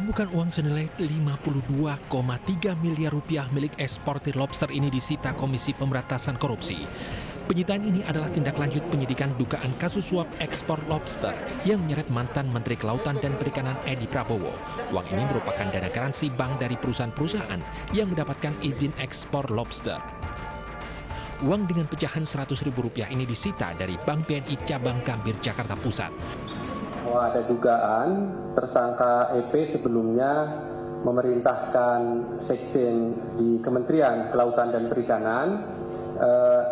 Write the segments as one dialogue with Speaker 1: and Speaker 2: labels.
Speaker 1: Tumpukan uang senilai 52,3 miliar rupiah milik eksportir lobster ini disita Komisi Pemberantasan Korupsi. Penyitaan ini adalah tindak lanjut penyidikan dugaan kasus suap ekspor lobster yang menyeret mantan Menteri Kelautan dan Perikanan Edi Prabowo. Uang ini merupakan dana garansi bank dari perusahaan-perusahaan yang mendapatkan izin ekspor lobster. Uang dengan pecahan Rp100.000 ini disita dari Bank BNI Cabang Gambir, Jakarta Pusat.
Speaker 2: Bahwa ada dugaan tersangka EP sebelumnya memerintahkan Sekjen di Kementerian Kelautan dan Perikanan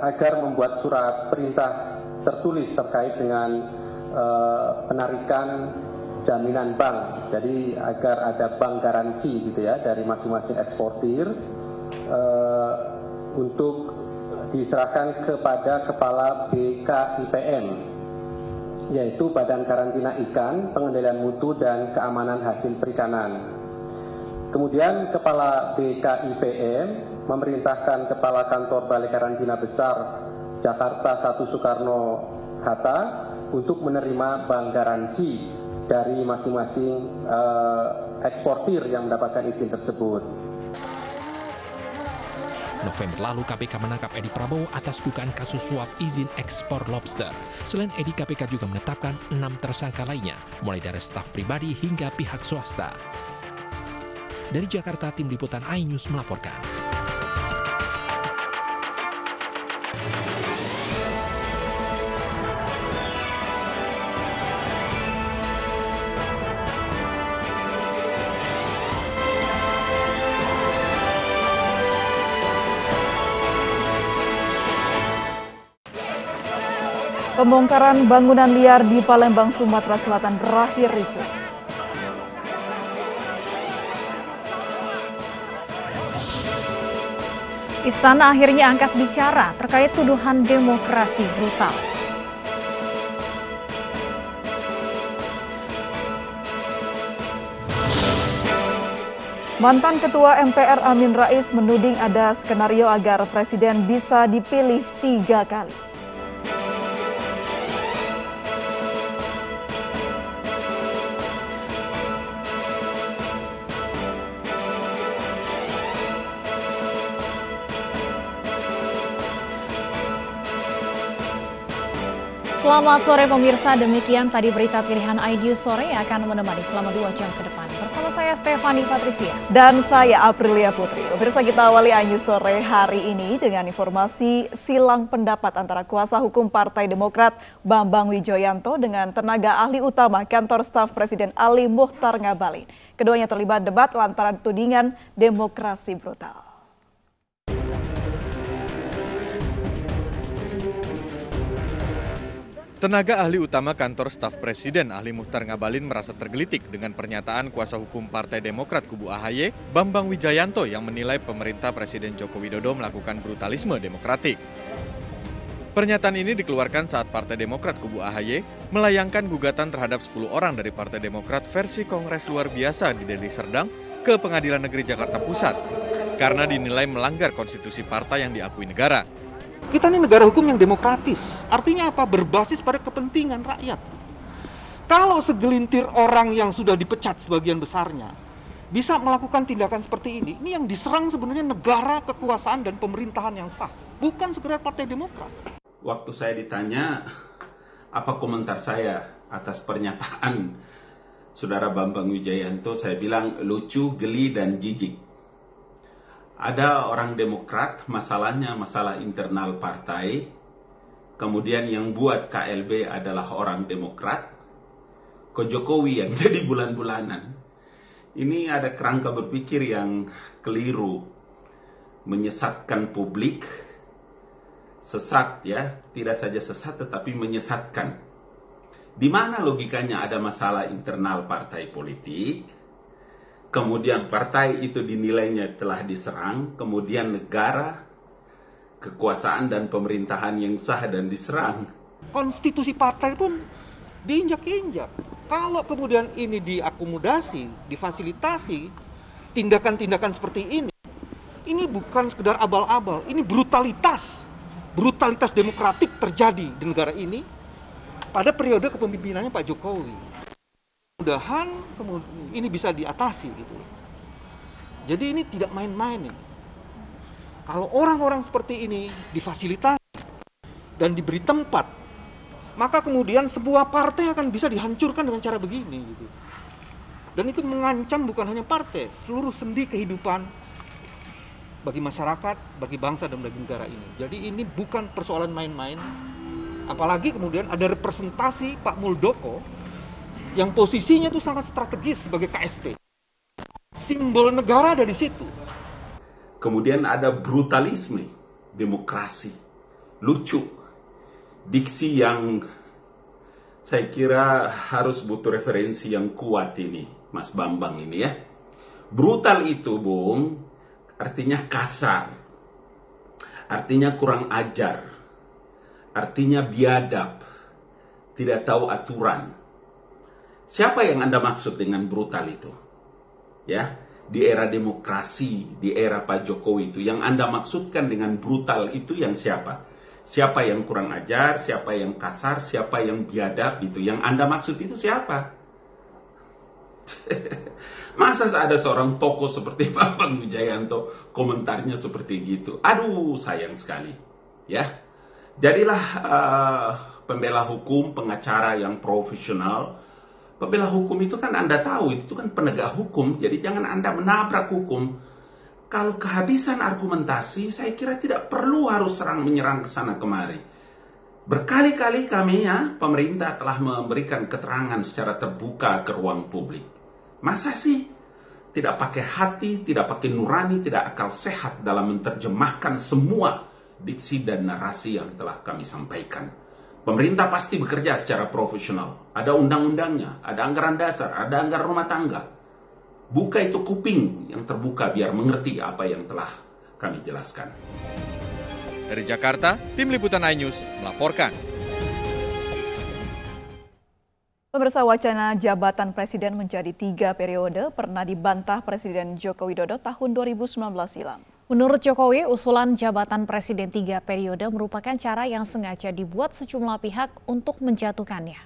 Speaker 2: agar membuat surat perintah tertulis terkait dengan penarikan jaminan bank. Jadi agar ada bank garansi gitu ya dari masing-masing eksportir untuk diserahkan kepada Kepala BKIPM, yaitu Badan Karantina Ikan, Pengendalian Mutu dan Keamanan Hasil Perikanan. Kemudian Kepala BKIPM memerintahkan Kepala Kantor Balai Karantina Besar Jakarta 1 Soekarno-Hatta untuk menerima bank garansi dari masing-masing eksportir yang mendapatkan izin tersebut.
Speaker 1: November lalu KPK menangkap Edi Prabowo atas dugaan kasus suap izin ekspor lobster. Selain Edi, KPK juga menetapkan 6 tersangka lainnya, mulai dari staf pribadi hingga pihak swasta. Dari Jakarta, tim liputan iNews melaporkan.
Speaker 3: Pembongkaran bangunan liar di Palembang, Sumatera Selatan berakhir ricuh.
Speaker 4: Istana akhirnya angkat bicara terkait tuduhan demokrasi brutal.
Speaker 3: Mantan Ketua MPR Amin Rais menuding ada skenario agar Presiden bisa dipilih 3 kali.
Speaker 4: Selamat sore pemirsa, demikian tadi berita pilihan iNews sore yang akan menemani selama 2 jam ke depan. Bersama saya Stefani Patricia.
Speaker 3: Dan saya Aprilia Putri. Pemirsa, kita awali iNews sore hari ini dengan informasi silang pendapat antara kuasa hukum Partai Demokrat Bambang Wijoyanto dengan tenaga ahli utama Kantor Staf Presiden Ali Muchtar Ngabalin. Keduanya terlibat debat lantaran tudingan demokrasi brutal.
Speaker 5: Tenaga ahli utama Kantor Staf Presiden Ali Muchtar Ngabalin merasa tergelitik dengan pernyataan kuasa hukum Partai Demokrat kubu AHY, Bambang Wijoyanto, yang menilai pemerintah Presiden Joko Widodo melakukan brutalisme demokratik. Pernyataan ini dikeluarkan saat Partai Demokrat kubu AHY melayangkan gugatan terhadap 10 orang dari Partai Demokrat versi Kongres Luar Biasa di Deli Serdang ke Pengadilan Negeri Jakarta Pusat karena dinilai melanggar konstitusi partai yang diakui negara.
Speaker 6: Kita ini negara hukum yang demokratis, artinya apa? Berbasis pada kepentingan rakyat. Kalau segelintir orang yang sudah dipecat sebagian besarnya bisa melakukan tindakan seperti ini yang diserang sebenarnya negara, kekuasaan, dan pemerintahan yang sah, bukan sekedar Partai Demokrat.
Speaker 7: Waktu saya ditanya apa komentar saya atas pernyataan Saudara Bambang Wijoyanto, saya bilang lucu, geli, dan jijik. Ada orang Demokrat, masalahnya masalah internal partai, kemudian yang buat KLB adalah orang Demokrat, ke Jokowi yang jadi bulan-bulanan. Ini ada kerangka berpikir yang keliru, menyesatkan publik, sesat ya, tidak saja sesat tetapi menyesatkan. Di mana logikanya ada masalah internal partai politik, kemudian partai itu dinilainya telah diserang, kemudian negara, kekuasaan dan pemerintahan yang sah dan diserang.
Speaker 6: Konstitusi partai pun diinjak-injak. Kalau kemudian ini diakomodasi, difasilitasi, tindakan-tindakan seperti ini bukan sekedar abal-abal, ini brutalitas. Brutalitas demokratik terjadi di negara ini pada periode kepemimpinannya Pak Jokowi. Mudahan ini bisa diatasi gitu. Jadi ini tidak main-main ini. Kalau orang-orang seperti ini difasilitasi dan diberi tempat, maka kemudian sebuah partai akan bisa dihancurkan dengan cara begini gitu. Dan itu mengancam bukan hanya partai, seluruh sendi kehidupan bagi masyarakat, bagi bangsa dan bagi negara ini. Jadi ini bukan persoalan main-main. Apalagi kemudian ada representasi Pak Muldoko yang posisinya itu sangat strategis sebagai KSP. Simbol negara ada di situ.
Speaker 7: Kemudian ada brutalisme, demokrasi, lucu, diksi yang saya kira harus butuh referensi yang kuat ini, Mas Bambang ini ya. Brutal itu, Bung, artinya kasar, artinya kurang ajar, artinya biadab, tidak tahu aturan. Siapa yang Anda maksud dengan brutal itu? Ya, di era demokrasi, di era Pak Jokowi itu, yang Anda maksudkan dengan brutal itu yang siapa? Siapa yang kurang ajar, siapa yang kasar, siapa yang biadab itu? Yang Anda maksud itu siapa? Masa ada seorang tokoh seperti Bambang Wijoyanto komentarnya seperti gitu? Aduh, sayang sekali. Ya, jadilah pembela hukum, pengacara yang profesional. Pembela hukum itu kan Anda tahu, itu kan penegak hukum. Jadi jangan Anda menabrak hukum. Kalau kehabisan argumentasi, saya kira tidak perlu harus menyerang ke sana kemari. Berkali-kali kami ya, pemerintah telah memberikan keterangan secara terbuka ke ruang publik. Masa sih tidak pakai hati, tidak pakai nurani, tidak akal sehat dalam menerjemahkan semua diksi dan narasi yang telah kami sampaikan? Pemerintah pasti bekerja secara profesional. Ada undang-undangnya, ada anggaran dasar, ada anggaran rumah tangga. Buka itu kuping yang terbuka biar mengerti apa yang telah kami jelaskan.
Speaker 5: Dari Jakarta, Tim Liputan iNews melaporkan.
Speaker 3: Pemirsa, wacana jabatan presiden menjadi 3 periode pernah dibantah Presiden Joko Widodo tahun 2019 silam.
Speaker 4: Menurut Jokowi, usulan jabatan presiden 3 periode merupakan cara yang sengaja dibuat sejumlah pihak untuk menjatuhkannya.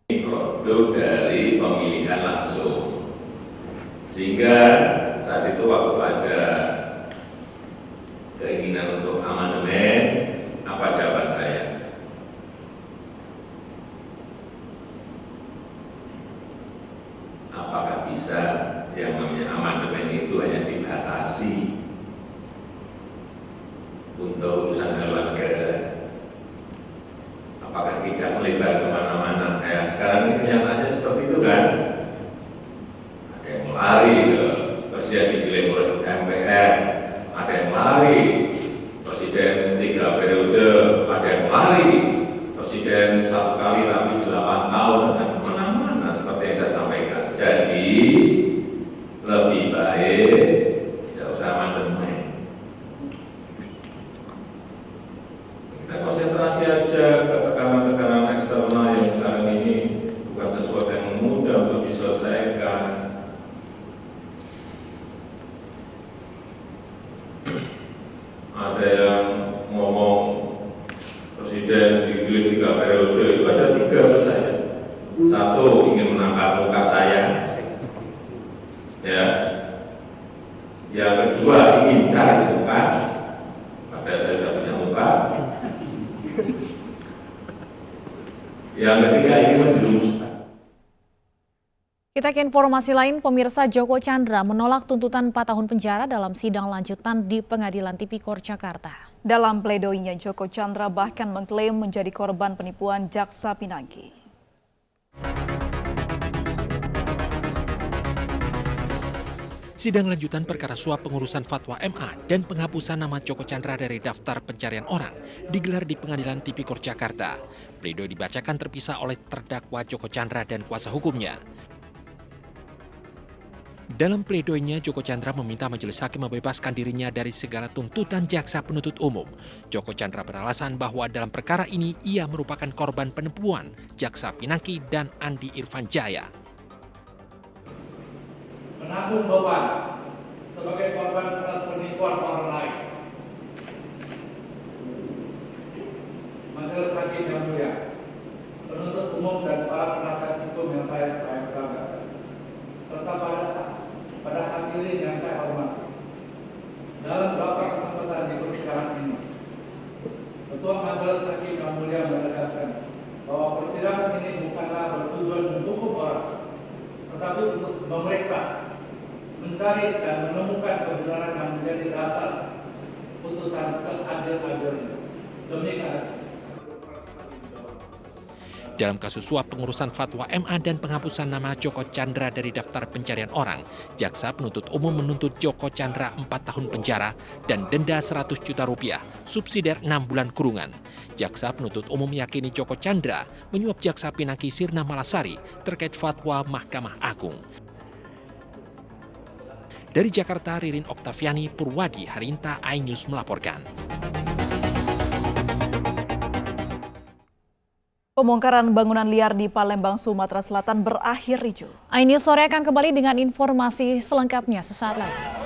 Speaker 8: Ini produk dari pemilihan langsung, sehingga saat itu waktu ada keinginan untuk amandemen, apa jawaban saya? Apakah bisa yang namanya amandemen itu hanya dibatasi untuk urusan haluan negara? Apakah tidak melebar kemana-mana? Sekarang ini kenyataannya seperti itu kan? Ada yang lari ke presiden dipilih oleh MPR, ada yang lari presiden 3 periode, ada yang lari presiden 1 kali tapi 8 tahun, dan kemana-mana seperti yang saya sampaikan. Jadi lebih baik tidak usah amandemen. Kita konsentrasi aja ke tekanan-tekanan eksternal yang sekarang ini bukan sesuatu yang mudah untuk diselesaikan. Ada yang ngomong presiden dipilih 3 periode, itu ada 3 menurut saya. 1 ingin menangkap muka saya, ya. Yang kedua ingin cari muka, padahal saya sudah punya muka. Yang ketiga ingin menjerumuskan.
Speaker 4: Kita ke informasi lain, pemirsa. Joko Chandra menolak tuntutan 4 tahun penjara dalam sidang lanjutan di Pengadilan Tipikor Jakarta.
Speaker 3: Dalam pledoinya, Joko Chandra bahkan mengklaim menjadi korban penipuan Jaksa Pinangki.
Speaker 1: Sidang lanjutan perkara suap pengurusan fatwa MA dan penghapusan nama Joko Chandra dari daftar pencarian orang digelar di Pengadilan Tipikor Jakarta. Pledoi dibacakan terpisah oleh terdakwa Joko Chandra dan kuasa hukumnya. Dalam pledoinya, Joko Chandra meminta majelis hakim membebaskan dirinya dari segala tuntutan jaksa penuntut umum. Joko Chandra beralasan bahwa dalam perkara ini ia merupakan korban penipuan Jaksa Pinangki dan Andi Irfan Jaya.
Speaker 9: Menanggung beban sebagai korban atas penipuan orang lain. Majelis hakim yang mulia, penuntut umum dan para penasihat hukum yang saya wajib untuk memeriksa, mencari dan menemukan kebenaran yang menjadi dasar putusan seadil-adilnya. Demikian.
Speaker 1: Dalam kasus suap pengurusan fatwa MA dan penghapusan nama Joko Chandra dari daftar pencarian orang, jaksa penuntut umum menuntut Joko Chandra 4 tahun penjara dan denda 100 juta rupiah, subsidiar 6 bulan kurungan. Jaksa penuntut umum meyakini Joko Chandra menyuap jaksa Pinangki Sirna Malasari terkait fatwa Mahkamah Agung. Dari Jakarta, Ririn Oktaviani, Purwadi Harinta, iNews melaporkan.
Speaker 3: Pembongkaran bangunan liar di Palembang, Sumatera Selatan berakhir ricuh.
Speaker 4: iNews sore akan kembali dengan informasi selengkapnya sesaat lagi.